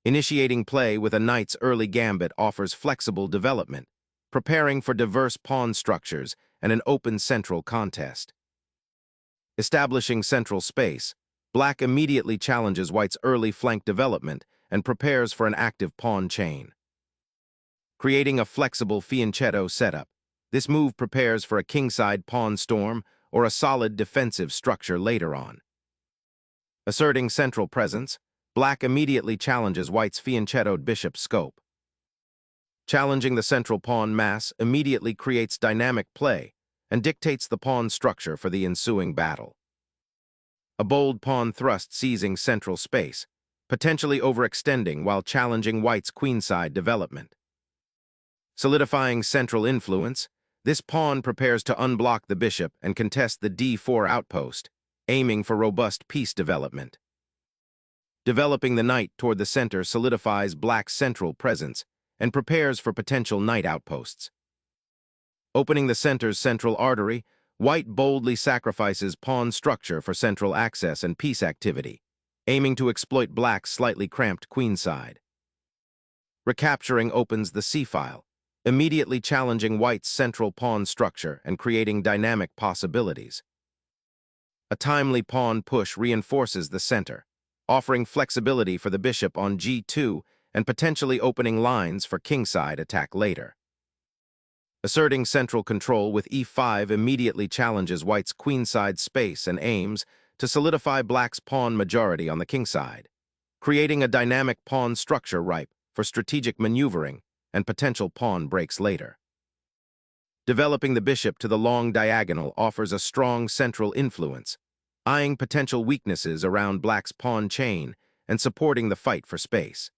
Initiating play with a knight's early gambit offers flexible development, preparing for diverse pawn structures and an open central contest. Establishing central space, black immediately challenges white's early flank development and prepares for an active pawn chain. Creating a flexible fianchetto setup, this move prepares for a kingside pawn storm or a solid defensive structure later on. Asserting central presence, black immediately challenges white's fianchettoed bishop scope. Challenging the central pawn mass immediately creates dynamic play and dictates the pawn structure for the ensuing battle. A bold pawn thrust seizing central space, potentially overextending while challenging white's queenside development. Solidifying central influence, this pawn prepares to unblock the bishop and contest the d4 outpost, aiming for robust piece development. Developing the knight toward the center solidifies black's central presence and prepares for potential knight outposts. Opening the center's central artery, white boldly sacrifices pawn structure for central access and piece activity, aiming to exploit black's slightly cramped queenside. Recapturing opens the c-file, immediately challenging white's central pawn structure and creating dynamic possibilities. A timely pawn push reinforces the center, offering flexibility for the bishop on g2 and potentially opening lines for kingside attack later. Asserting central control with e5 immediately challenges white's queenside space and aims to solidify black's pawn majority on the kingside, creating a dynamic pawn structure ripe for strategic maneuvering and potential pawn breaks later. Developing the bishop to the long diagonal offers a strong central influence, eyeing potential weaknesses around black's pawn chain and supporting the fight for space.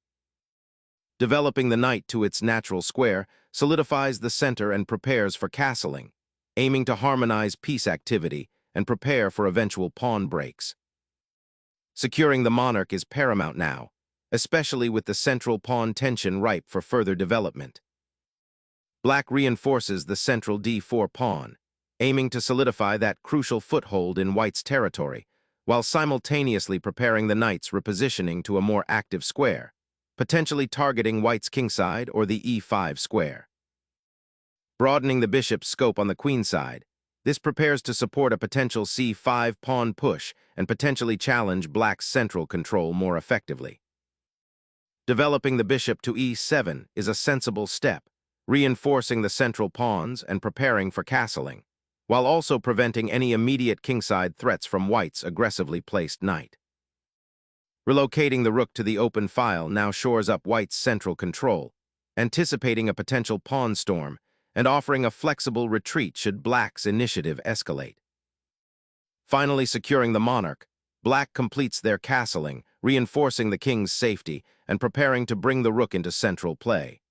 Developing the knight to its natural square solidifies the center and prepares for castling, aiming to harmonize piece activity and prepare for eventual pawn breaks. Securing the monarch is paramount now, especially with the central pawn tension ripe for further development. Black reinforces the central d4 pawn, aiming to solidify that crucial foothold in white's territory, while simultaneously preparing the knight's repositioning to a more active square, potentially targeting white's kingside or the e5 square. Broadening the bishop's scope on the queenside, this prepares to support a potential c5 pawn push and potentially challenge black's central control more effectively. Developing the bishop to e7 is a sensible step, reinforcing the central pawns and preparing for castling, while also preventing any immediate kingside threats from white's aggressively placed knight. Relocating the rook to the open file now shores up white's central control, anticipating a potential pawn storm and offering a flexible retreat should black's initiative escalate. Finally securing the monarch, black completes their castling, reinforcing the king's safety and preparing to bring the rook into central play.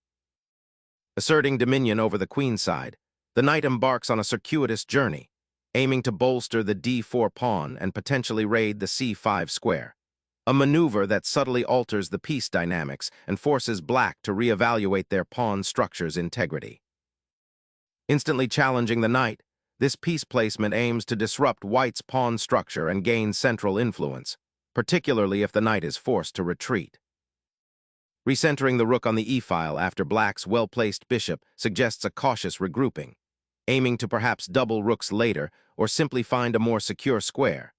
Asserting dominion over the queenside, the knight embarks on a circuitous journey, aiming to bolster the d4 pawn and potentially raid the c5 square, a maneuver that subtly alters the piece dynamics and forces black to reevaluate their pawn structure's integrity. Instantly challenging the knight, this piece placement aims to disrupt white's pawn structure and gain central influence, particularly if the knight is forced to retreat. Recentering the rook on the e-file after black's well-placed bishop suggests a cautious regrouping, aiming to perhaps double rooks later or simply find a more secure square.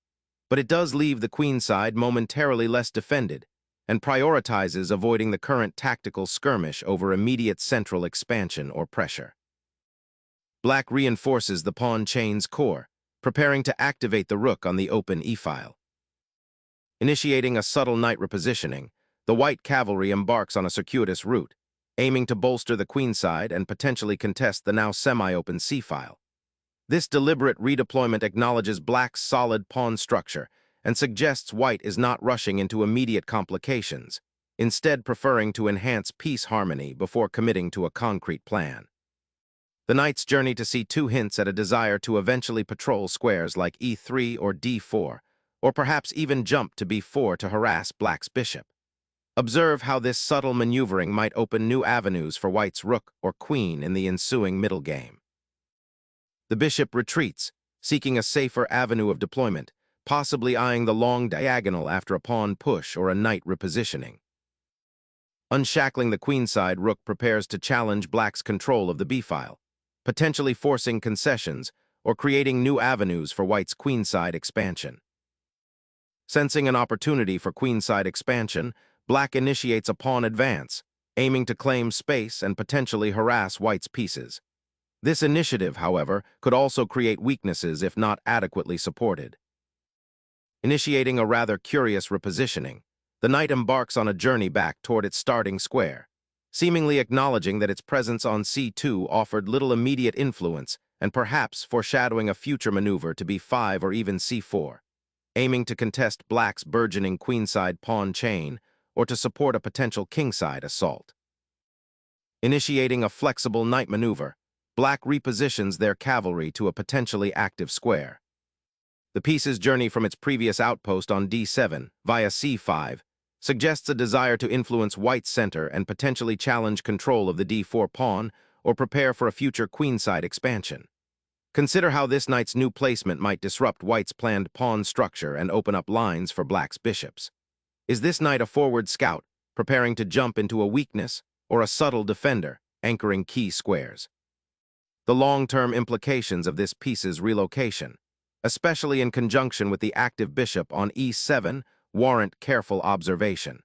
But it does leave the queenside momentarily less defended and prioritizes avoiding the current tactical skirmish over immediate central expansion or pressure. Black reinforces the pawn chain's core, preparing to activate the rook on the open e-file. Initiating a subtle knight repositioning, the white cavalry embarks on a circuitous route, aiming to bolster the queenside and potentially contest the now semi-open c-file. This deliberate redeployment acknowledges black's solid pawn structure and suggests white is not rushing into immediate complications, instead preferring to enhance piece harmony before committing to a concrete plan. The knight's journey to c2 hints at a desire to eventually patrol squares like e3 or d4, or perhaps even jump to b4 to harass black's bishop. Observe how this subtle maneuvering might open new avenues for white's rook or queen in the ensuing middle game. The bishop retreats, seeking a safer avenue of deployment, possibly eyeing the long diagonal after a pawn push or a knight repositioning. Unshackling the queenside, rook prepares to challenge black's control of the b-file, potentially forcing concessions or creating new avenues for white's queenside expansion. Sensing an opportunity for queenside expansion, black initiates a pawn advance, aiming to claim space and potentially harass white's pieces. This initiative, however, could also create weaknesses if not adequately supported. Initiating a rather curious repositioning, the knight embarks on a journey back toward its starting square, seemingly acknowledging that its presence on c2 offered little immediate influence and perhaps foreshadowing a future maneuver to b5 or even c4, aiming to contest black's burgeoning queenside pawn chain or to support a potential kingside assault. Initiating a flexible knight maneuver, black repositions their cavalry to a potentially active square. The piece's journey from its previous outpost on d7 via c5 suggests a desire to influence white's center and potentially challenge control of the d4 pawn or prepare for a future queenside expansion. Consider how this knight's new placement might disrupt white's planned pawn structure and open up lines for black's bishops. Is this knight a forward scout, preparing to jump into a weakness, or a subtle defender, anchoring key squares? The long-term implications of this piece's relocation, especially in conjunction with the active bishop on e7, warrant careful observation.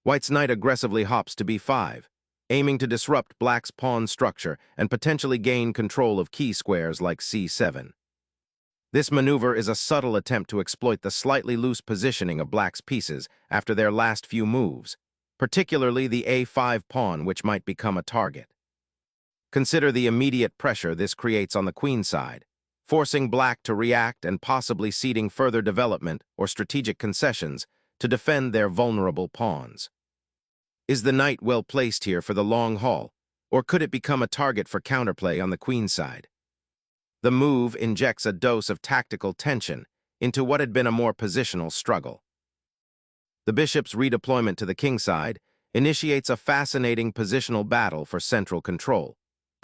White's knight aggressively hops to b5, aiming to disrupt black's pawn structure and potentially gain control of key squares like c7. This maneuver is a subtle attempt to exploit the slightly loose positioning of black's pieces after their last few moves, particularly the a5 pawn, which might become a target. Consider the immediate pressure this creates on the queenside, forcing black to react and possibly ceding further development or strategic concessions to defend their vulnerable pawns. Is the knight well placed here for the long haul, or could it become a target for counterplay on the queenside? The move injects a dose of tactical tension into what had been a more positional struggle. The bishop's redeployment to the kingside initiates a fascinating positional battle for central control,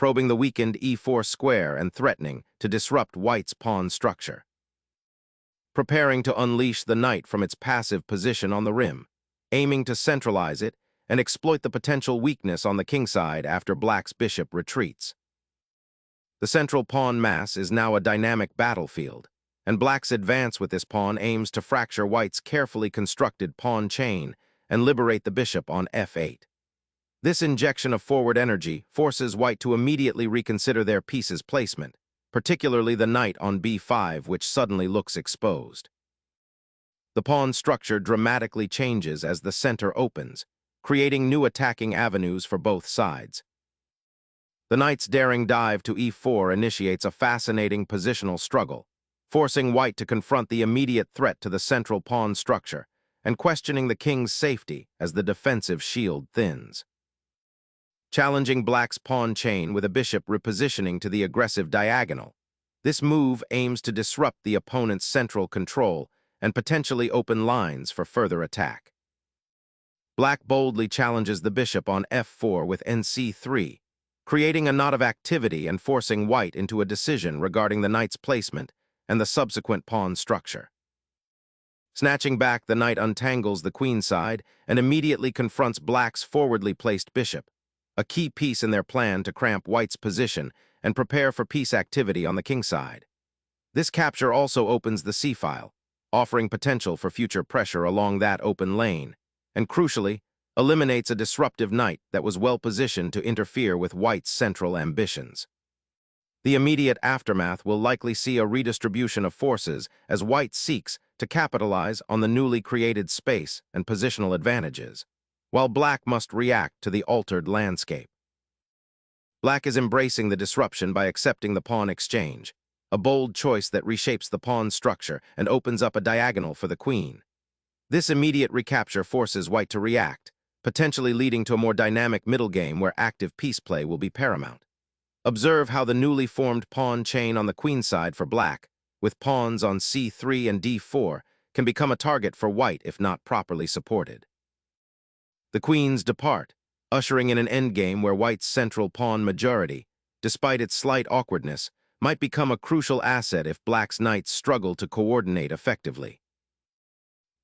probing the weakened e4 square and threatening to disrupt white's pawn structure. Preparing to unleash the knight from its passive position on the rim, aiming to centralize it and exploit the potential weakness on the kingside after black's bishop retreats. The central pawn mass is now a dynamic battlefield, and black's advance with this pawn aims to fracture white's carefully constructed pawn chain and liberate the bishop on f8. This injection of forward energy forces white to immediately reconsider their piece's placement, particularly the knight on b5, which suddenly looks exposed. The pawn structure dramatically changes as the center opens, creating new attacking avenues for both sides. The knight's daring dive to e4 initiates a fascinating positional struggle, forcing white to confront the immediate threat to the central pawn structure and questioning the king's safety as the defensive shield thins. Challenging black's pawn chain with a bishop repositioning to the aggressive diagonal, this move aims to disrupt the opponent's central control and potentially open lines for further attack. Black boldly challenges the bishop on f4 with nc3, creating a knot of activity and forcing white into a decision regarding the knight's placement and the subsequent pawn structure. Snatching back, the knight untangles the queenside and immediately confronts black's forwardly placed bishop, a key piece in their plan to cramp white's position and prepare for piece activity on the kingside. This capture also opens the c-file, offering potential for future pressure along that open lane, and crucially, eliminates a disruptive knight that was well positioned to interfere with white's central ambitions. The immediate aftermath will likely see a redistribution of forces as white seeks to capitalize on the newly created space and positional advantages, while black must react to the altered landscape. Black is embracing the disruption by accepting the pawn exchange, a bold choice that reshapes the pawn structure and opens up a diagonal for the queen. This immediate recapture forces white to react, potentially leading to a more dynamic middle game where active piece play will be paramount. Observe how the newly formed pawn chain on the queenside for black, with pawns on c3 and d4, can become a target for white if not properly supported. The queens depart, ushering in an endgame where white's central pawn majority, despite its slight awkwardness, might become a crucial asset if black's knights struggle to coordinate effectively.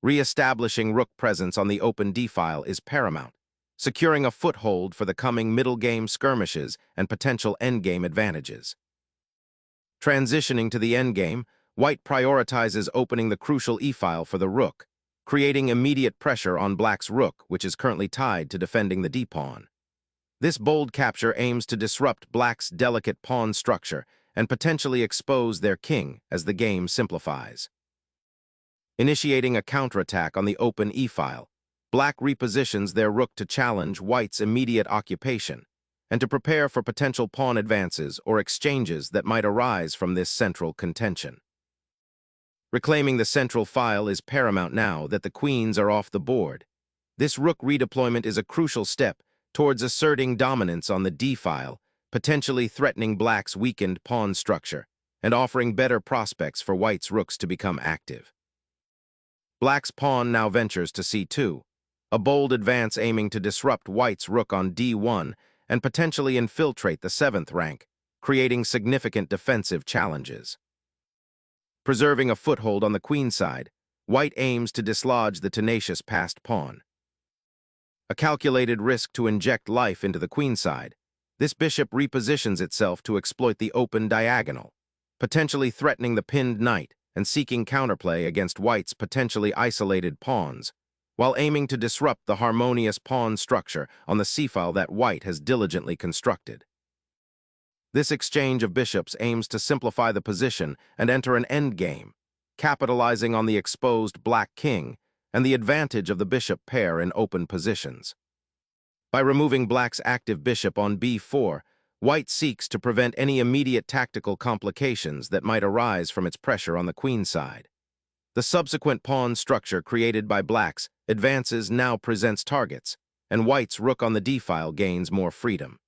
Re-establishing rook presence on the open d-file is paramount, securing a foothold for the coming middle game skirmishes and potential endgame advantages. Transitioning to the endgame, white prioritizes opening the crucial e-file for the rook, creating immediate pressure on black's rook, which is currently tied to defending the d-pawn. This bold capture aims to disrupt black's delicate pawn structure and potentially expose their king as the game simplifies. Initiating a counterattack on the open e-file, black repositions their rook to challenge white's immediate occupation and to prepare for potential pawn advances or exchanges that might arise from this central contention. Reclaiming the central file is paramount now that the queens are off the board. This rook redeployment is a crucial step towards asserting dominance on the d-file, potentially threatening black's weakened pawn structure and offering better prospects for white's rooks to become active. Black's pawn now ventures to c2, a bold advance aiming to disrupt white's rook on d1 and potentially infiltrate the 7th rank, creating significant defensive challenges. Preserving a foothold on the queen side, white aims to dislodge the tenacious passed pawn. A calculated risk to inject life into the queen side, this bishop repositions itself to exploit the open diagonal, potentially threatening the pinned knight and seeking counterplay against white's potentially isolated pawns, while aiming to disrupt the harmonious pawn structure on the c-file that white has diligently constructed. This exchange of bishops aims to simplify the position and enter an endgame, capitalizing on the exposed black king and the advantage of the bishop pair in open positions. By removing black's active bishop on b4, white seeks to prevent any immediate tactical complications that might arise from its pressure on the queen side. The subsequent pawn structure created by black's advances now presents targets, and white's rook on the d-file gains more freedom.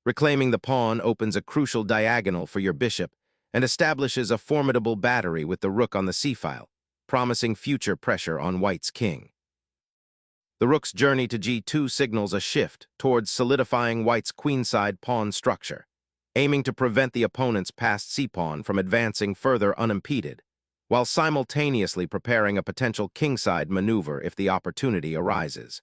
Reclaiming the pawn opens a crucial diagonal for your bishop and establishes a formidable battery with the rook on the c-file, promising future pressure on white's king. The rook's journey to g2 signals a shift towards solidifying white's queenside pawn structure, aiming to prevent the opponent's passed c-pawn from advancing further unimpeded, while simultaneously preparing a potential kingside maneuver if the opportunity arises.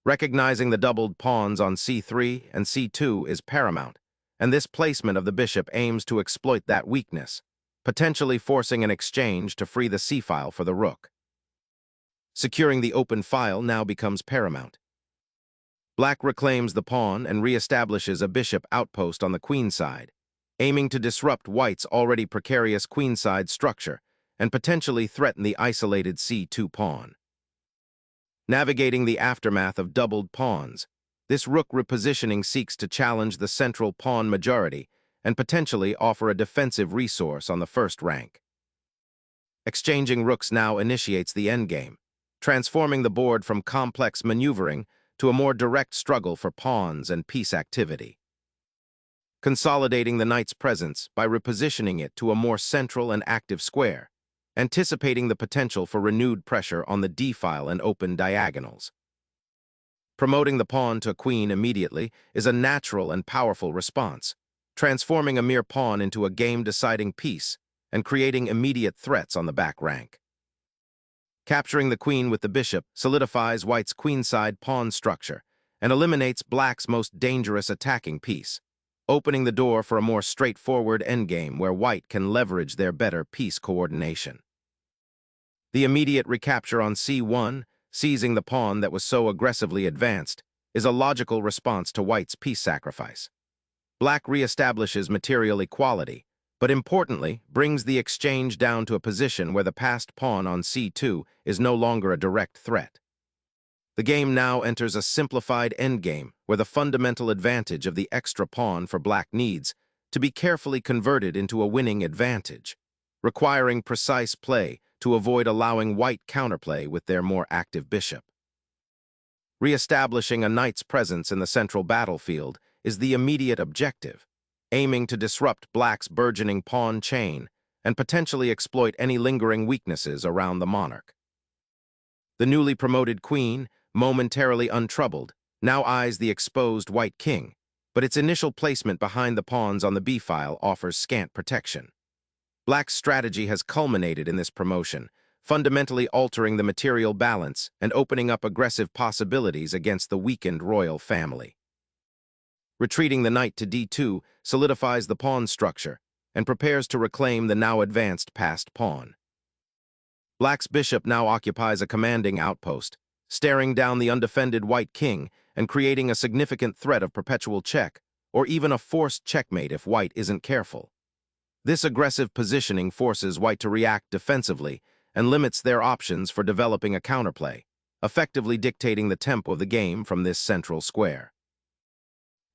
Recognizing the doubled pawns on c3 and c2 is paramount, and this placement of the bishop aims to exploit that weakness, potentially forcing an exchange to free the c-file for the rook. Securing the open file now becomes paramount. Black reclaims the pawn and reestablishes a bishop outpost on the queen side, aiming to disrupt white's already precarious queenside structure and potentially threaten the isolated c2 pawn. Navigating the aftermath of doubled pawns, this rook repositioning seeks to challenge the central pawn majority and potentially offer a defensive resource on the first rank. Exchanging rooks now initiates the endgame, transforming the board from complex maneuvering to a more direct struggle for pawns and piece activity. Consolidating the knight's presence by repositioning it to a more central and active square, anticipating the potential for renewed pressure on the d-file and open diagonals. Promoting the pawn to queen immediately is a natural and powerful response, transforming a mere pawn into a game-deciding piece and creating immediate threats on the back rank. Capturing the queen with the bishop solidifies white's queenside pawn structure and eliminates black's most dangerous attacking piece, opening the door for a more straightforward endgame where white can leverage their better piece coordination. The immediate recapture on c1, seizing the pawn that was so aggressively advanced, is a logical response to white's piece sacrifice. Black reestablishes material equality, but importantly, brings the exchange down to a position where the passed pawn on c2 is no longer a direct threat. The game now enters a simplified endgame where the fundamental advantage of the extra pawn for black needs to be carefully converted into a winning advantage, requiring precise play to avoid allowing white counterplay with their more active bishop. Re-establishing a knight's presence in the central battlefield is the immediate objective, aiming to disrupt black's burgeoning pawn chain and potentially exploit any lingering weaknesses around the monarch. The newly promoted queen, momentarily untroubled, now eyes the exposed white king, but its initial placement behind the pawns on the b-file offers scant protection. Black's strategy has culminated in this promotion, fundamentally altering the material balance and opening up aggressive possibilities against the weakened royal family. Retreating the knight to d2 solidifies the pawn structure and prepares to reclaim the now advanced passed pawn. Black's bishop now occupies a commanding outpost, staring down the undefended white king and creating a significant threat of perpetual check, or even a forced checkmate if white isn't careful. This aggressive positioning forces white to react defensively and limits their options for developing a counterplay, effectively dictating the tempo of the game from this central square.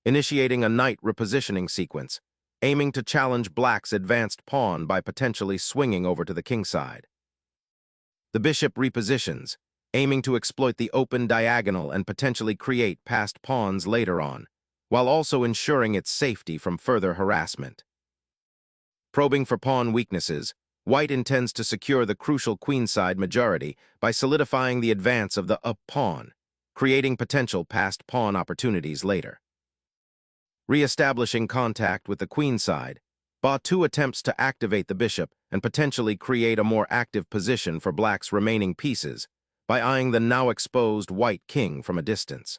Initiating a knight repositioning sequence, aiming to challenge Black's advanced pawn by potentially swinging over to the kingside. The bishop repositions, aiming to exploit the open diagonal and potentially create passed pawns later on, while also ensuring its safety from further harassment. Probing for pawn weaknesses, white intends to secure the crucial queenside majority by solidifying the advance of the up pawn, creating potential passed pawn opportunities later. Re-establishing contact with the queenside, Ba2 attempts to activate the bishop and potentially create a more active position for Black's remaining pieces by eyeing the now exposed white king from a distance.